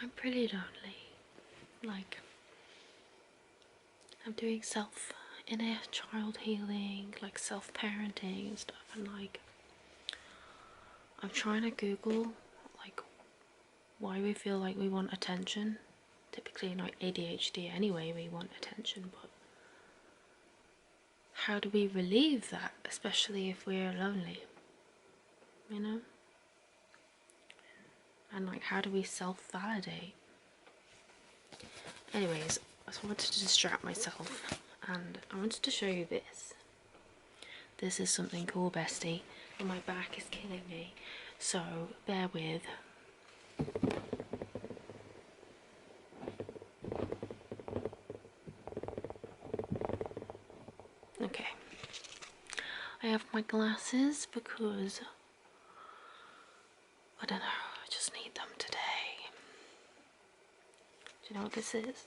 I'm pretty lonely. Like, I'm doing inner child healing, like self-parenting and stuff, and like, I'm trying to Google, like, why we feel like we want attention. Typically, like ADHD anyway, we want attention, but how do we relieve that, especially if we're lonely, you know? And like, how do we self-validate? Anyways, I just wanted to distract myself, and I wanted to show you this. This is something cool, bestie, and my back is killing me, so bear with. Okay, I have my glasses because I don't know, I just need them today. Do you know what this is?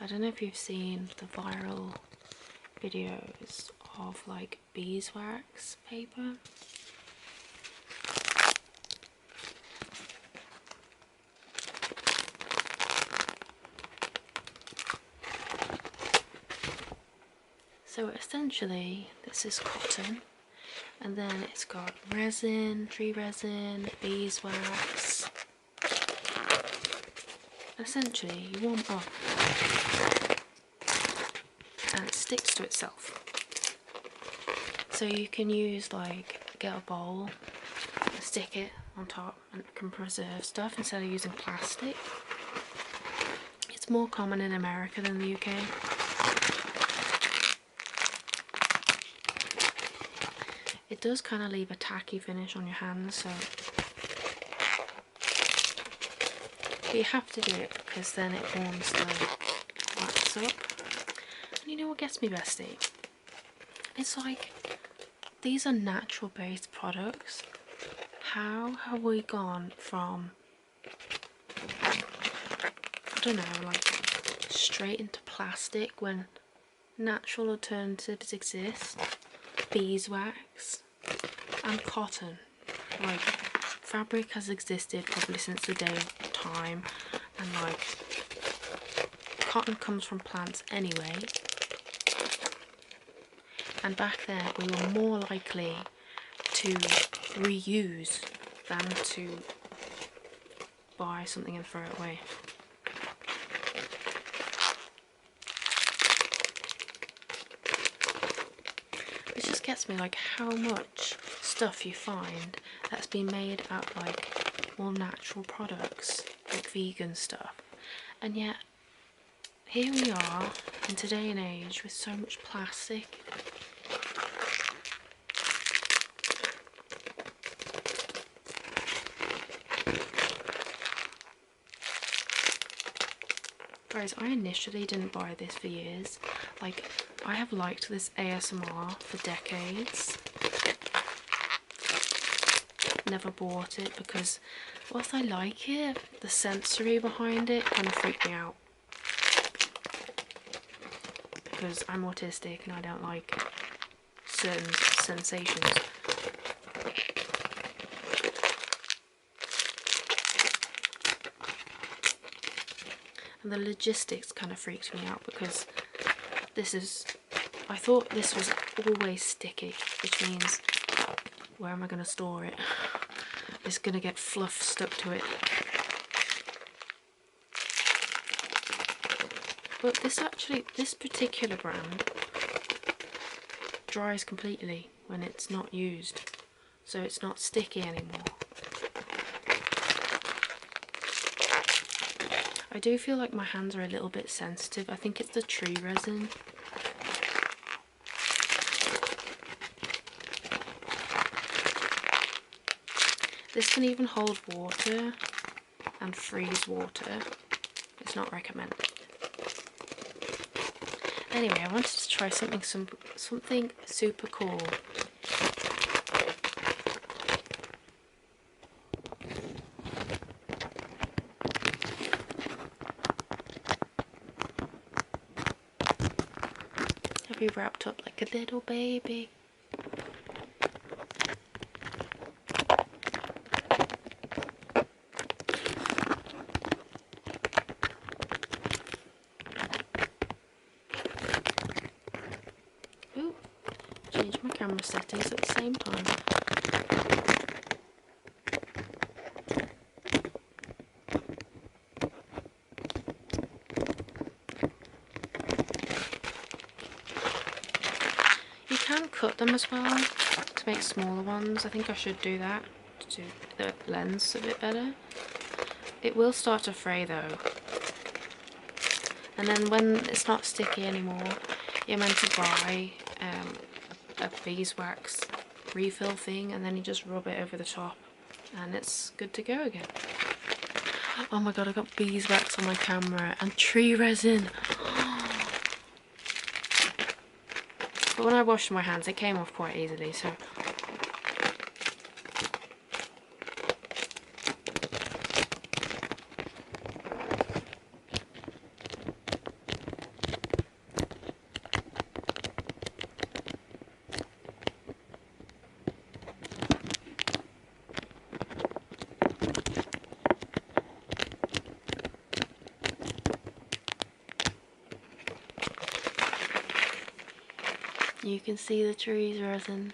I don't know if you've seen the viral videos of like beeswax paper. So essentially this is cotton, and then it's got resin, tree resin, beeswax. Essentially you warm up and it sticks to itself. So you can use, like, get a bowl, stick it on top, and it can preserve stuff instead of using plastic. It's more common in America than the UK. It does kind of leave a tacky finish on your hands, so but you have to do it because then it warms the wax up. And you know what gets me, bestie? It's like, these are natural based products. How have we gone from, I don't know, like straight into plastic when natural alternatives exist? Beeswax and cotton. Like, fabric has existed probably since the day of time, and like, cotton comes from plants anyway, and back then we were more likely to reuse than to buy something and throw it away. It just gets me, like, how much stuff you find that's been made out of like more natural products, like vegan stuff, and yet here we are in today and age with so much plastic. Guys, I initially didn't buy this for years. Like, I have liked this ASMR for decades. Never bought it because whilst I like it, the sensory behind it kind of freaked me out. Because I'm autistic and I don't like certain sensations. And the logistics kind of freaked me out because I thought this was always sticky, which means where am I going to store it? It's going to get fluff stuck to it. But this particular brand dries completely when it's not used, so it's not sticky anymore. I do feel like my hands are a little bit sensitive. I think it's the tree resin. This can even hold water and freeze water. It's not recommended. Anyway, I wanted to try something super cool. Have you wrapped up like a little baby? camera settings at the same time. You can cut them as well to make smaller ones. I think I should do that to do the lens a bit better. It will start to fray though. And then when it's not sticky anymore, you're meant to buy a beeswax refill thing, and then you just rub it over the top and it's good to go again. Oh my god, I got beeswax on my camera and tree resin. But when I washed my hands, it came off quite easily, so. You can see the trees resin.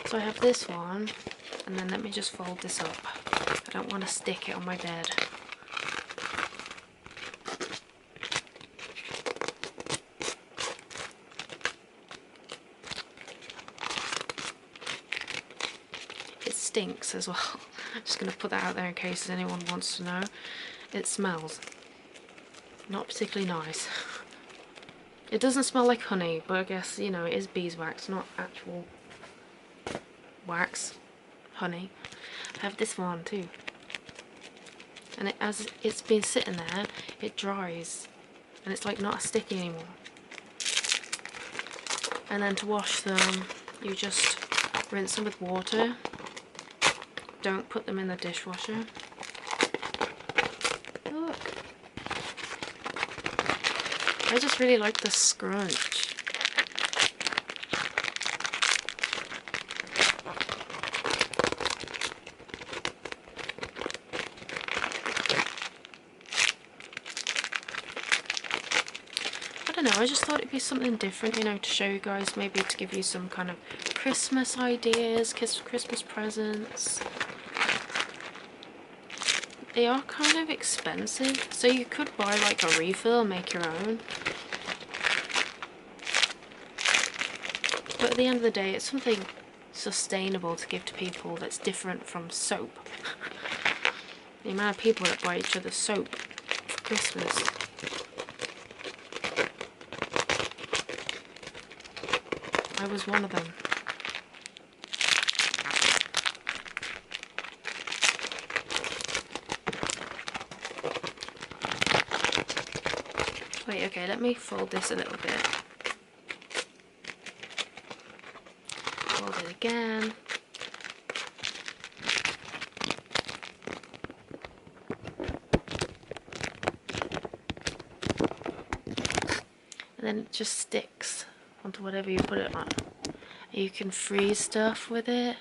So I have this one, and then let me just fold this up. I don't want to stick it on my bed. It stinks as well. I'm just going to put that out there in case anyone wants to know. It smells not particularly nice. It doesn't smell like honey, but I guess, you know, it is beeswax, not actual wax, honey. I have this one too. And as it's been sitting there, it dries. And it's like not sticky anymore. And then to wash them, you just rinse them with water. Don't put them in the dishwasher. Look. I just really like the scrunch. I don't know, I just thought it'd be something different, you know, to show you guys, maybe to give you some kind of Christmas ideas, Christmas presents. They are kind of expensive, so you could buy like a refill and make your own. But at the end of the day, it's something sustainable to give to people that's different from soap. The amount of people that buy each other soap for Christmas. I was one of them. Wait, okay, let me fold this a little bit. Fold it again. And then it just sticks onto whatever you put it on. You can freeze stuff with it.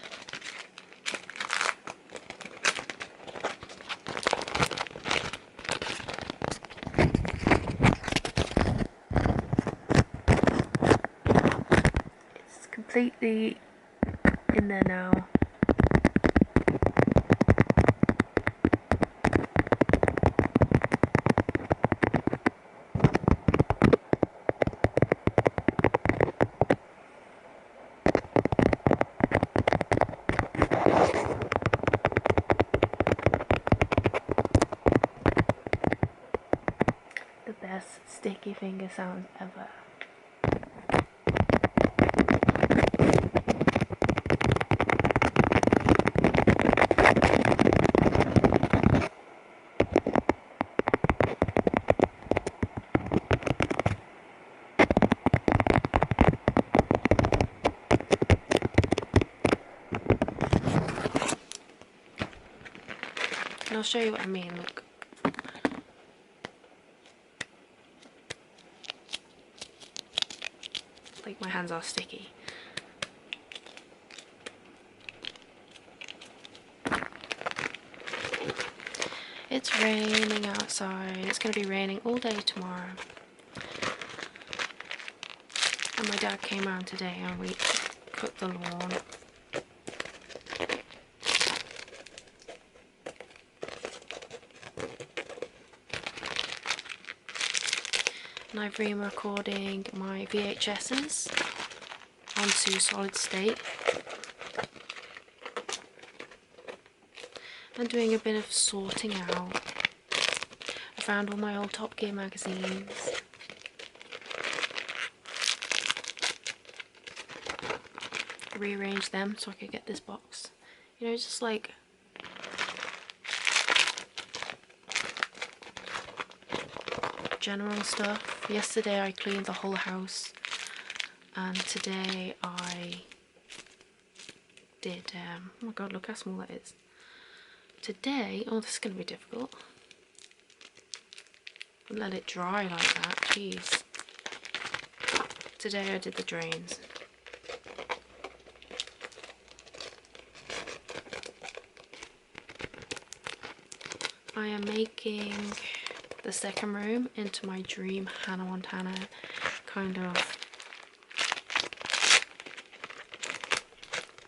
Completely in there now. The best sticky finger sounds ever. And I'll show you what I mean, look. Like my hands are sticky. raining outside. It's going to be raining all day tomorrow. And my dad came around today and we cut the lawn. And I've been recording my VHSs onto solid state. I'm doing a bit of sorting out. I found all my old Top Gear magazines. Rearranged them so I could get this box. You know, just like general stuff. Yesterday I cleaned the whole house, and today I did, oh my god, look how small that is. Today, oh, this is going to be difficult. Let it dry like that, jeez. Today I did the drains. I am making the second room into my dream Hannah Montana kind of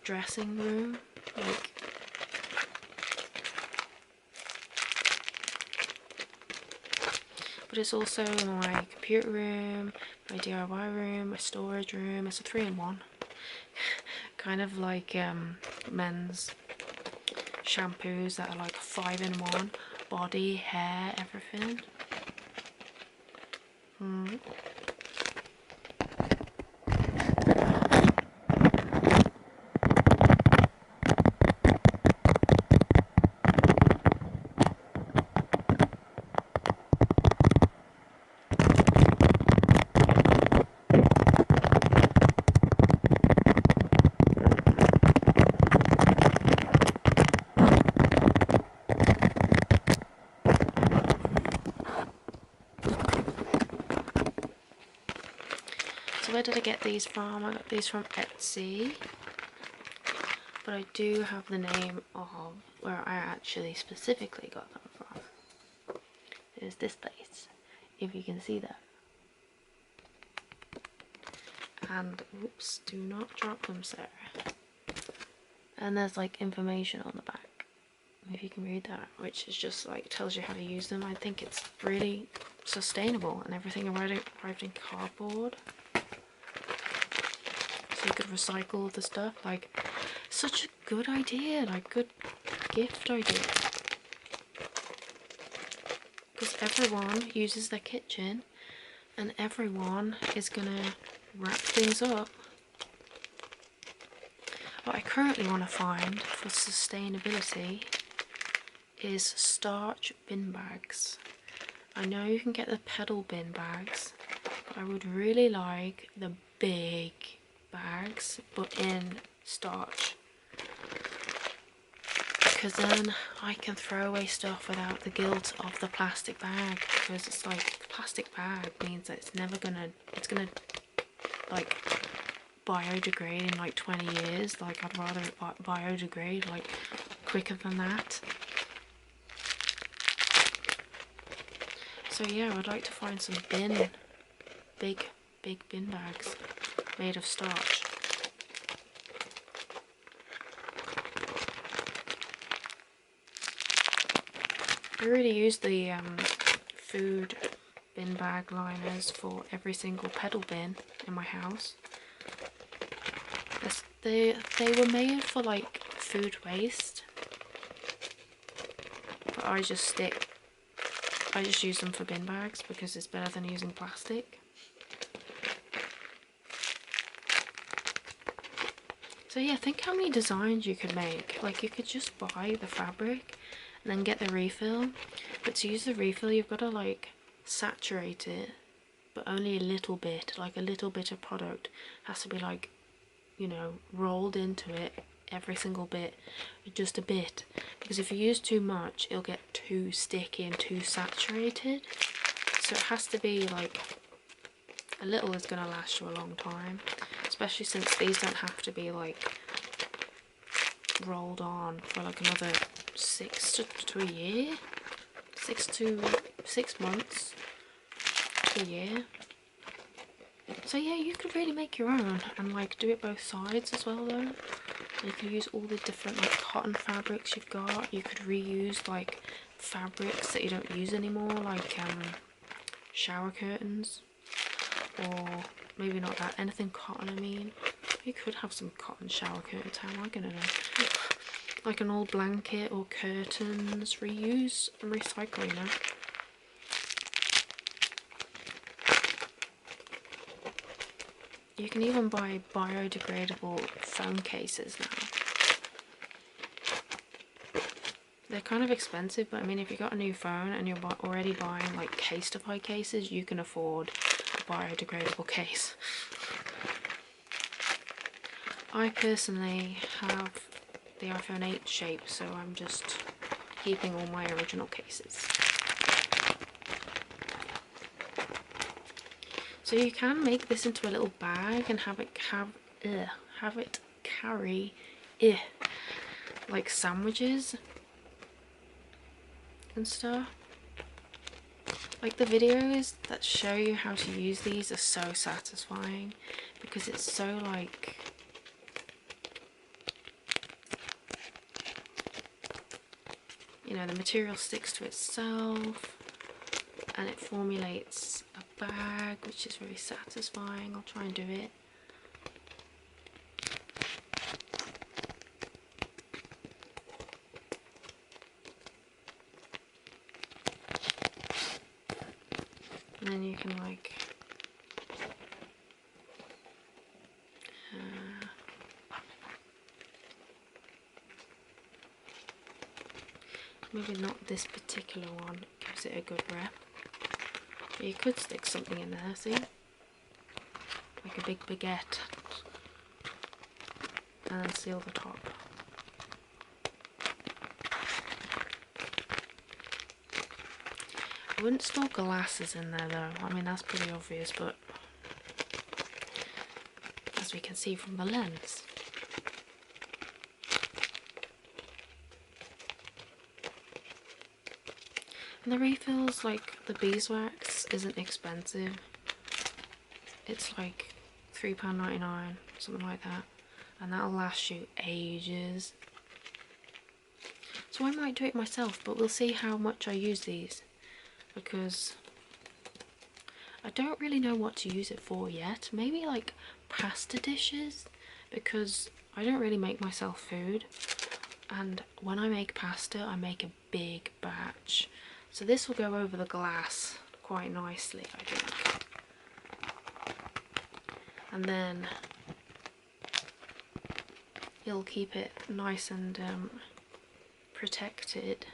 dressing room, like but it's also my computer room, my DIY room, my storage room. It's a 3-in-1. Kind of like men's shampoos that are like 5-in-1. Body, hair, everything. So where did I get these from? I got these from Etsy, but I do have the name of where I actually specifically got them from. It is this place, if you can see that. And oops, do not drop them, Sarah. And there's like information on the back, if you can read that, which is just like tells you how to use them. I think it's really sustainable, and everything arrived in cardboard. So you could recycle the stuff. Like, such a good idea, like good gift idea. Because everyone uses their kitchen and everyone is gonna wrap things up. What I currently want to find for sustainability is starch bin bags. I know you can get the pedal bin bags, but I would really like the big bags but in starch, because then I can throw away stuff without the guilt of the plastic bag, because it's like the plastic bag means that it's gonna like biodegrade in like 20 years. Like, I'd rather it biodegrade like quicker than that. So yeah, I would like to find some big bin bags made of starch. I already use the food bin bag liners for every single pedal bin in my house. They were made for like food waste, but I just use them for bin bags because it's better than using plastic. So yeah, think how many designs you could make. Like, you could just buy the fabric and then get the refill, but to use the refill you've got to like saturate it, but only a little bit. Like, a little bit of product has to be like, you know, rolled into it, every single bit, just a bit, because if you use too much it'll get too sticky and too saturated. So it has to be like a little is going to last you a long time, especially since these don't have to be like rolled on for like another 6 to a year. 6 months to a year. So yeah, you could really make your own and like do it both sides as well though. You can use all the different like cotton fabrics you've got. You could reuse like fabrics that you don't use anymore, like shower curtains, or maybe not that, anything cotton. I mean, you could have some cotton shower curtains, how am I gonna know? Like an old blanket or curtains, reuse and recycle, you know. You can even buy biodegradable phone cases now. They're kind of expensive, but I mean, if you got a new phone and you're already buying like Casetify cases, you can afford a biodegradable case. I personally have the iPhone 8 shape, so I'm just keeping all my original cases. So you can make this into a little bag and have it carry like sandwiches and stuff. Like the videos that show you how to use these are so satisfying because it's so like you know, the material sticks to itself and it formulates a bag, which is very satisfying. I'll try and do it. And then you can like maybe not this particular one, gives it a good rep. But you could stick something in there, see? Like a big baguette. And then seal the top. I wouldn't store glasses in there though. I mean, that's pretty obvious, but as we can see from the lens. And the refills, like the beeswax, isn't expensive. It's like £3.99, something like that. And that'll last you ages. So I might do it myself, but we'll see how much I use these. Because I don't really know what to use it for yet. Maybe like pasta dishes, because I don't really make myself food. And when I make pasta, I make a big batch. So this will go over the glass quite nicely, I think. And then it'll keep it nice and protected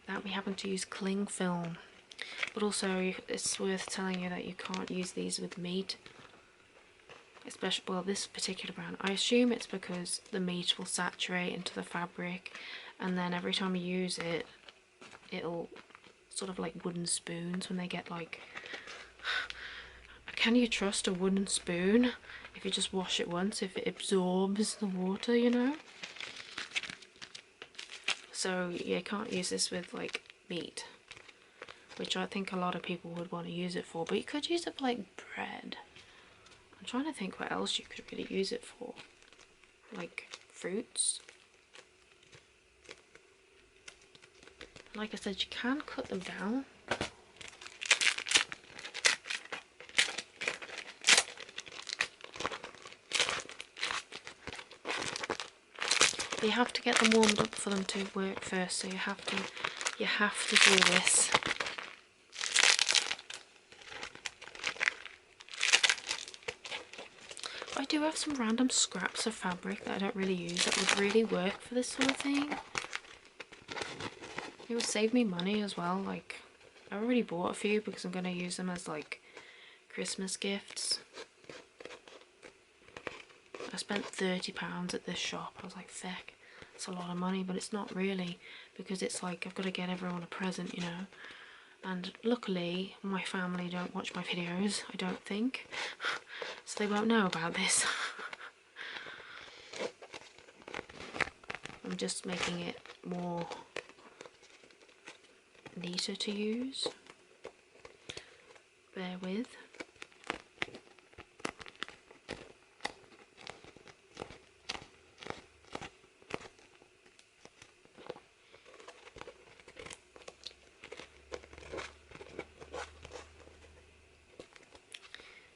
without me having to use cling film. But also it's worth telling you that you can't use these with meat. Especially, well, this particular brand. I assume it's because the meat will saturate into the fabric and then every time you use it, it'll sort of like wooden spoons when they get like... Can you trust a wooden spoon if you just wash it once, if it absorbs the water, you know? So yeah, you can't use this with like meat, which I think a lot of people would want to use it for, but you could use it for like bread. I'm trying to think what else you could really use it for. Like fruits. Like I said, you can cut them down. You have to get them warmed up for them to work first, so you have to do this. I do have some random scraps of fabric that I don't really use that would really work for this sort of thing. It would save me money as well. Like, I already bought a few because I'm going to use them as like Christmas gifts. I spent £30 at this shop. I was like, feck, it's a lot of money, but it's not really, because it's like I've got to get everyone a present, you know. And luckily my family don't watch my videos, I don't think, so they won't know about this. I'm just making it more neater to use. Bear with.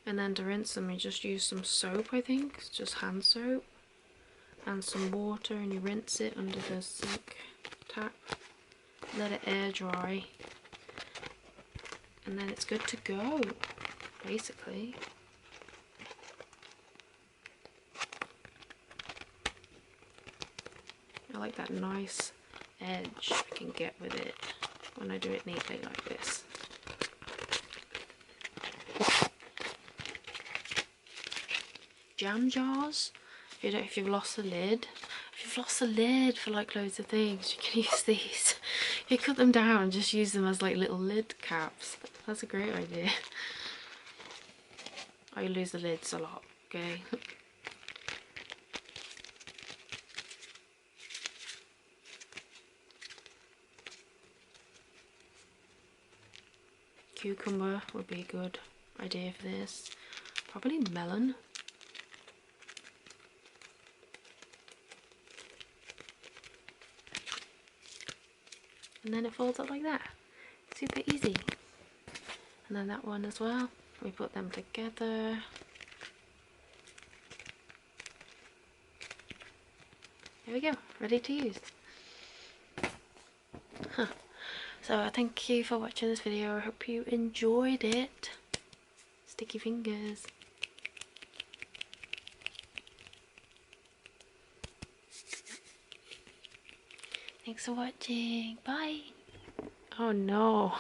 And then to rinse them, you just use some soap, I think. It's just hand soap. And some water, and you rinse it under the sink tap. Let it air dry. And then it's good to go, basically. I like that nice edge I can get with it when I do it neatly like this. Jam jars, if you've lost the lid. If you've lost the lid for like loads of things, you can use these. You cut them down and just use them as like little lid caps. That's a great idea. I lose the lids a lot, okay? Cucumber would be a good idea for this. Probably melon. And then it folds up like that. Super easy. And then that one as well. We put them together. There we go, ready to use. Huh. So thank you for watching this video. I hope you enjoyed it. Sticky fingers. Thanks for watching. Bye. Oh no.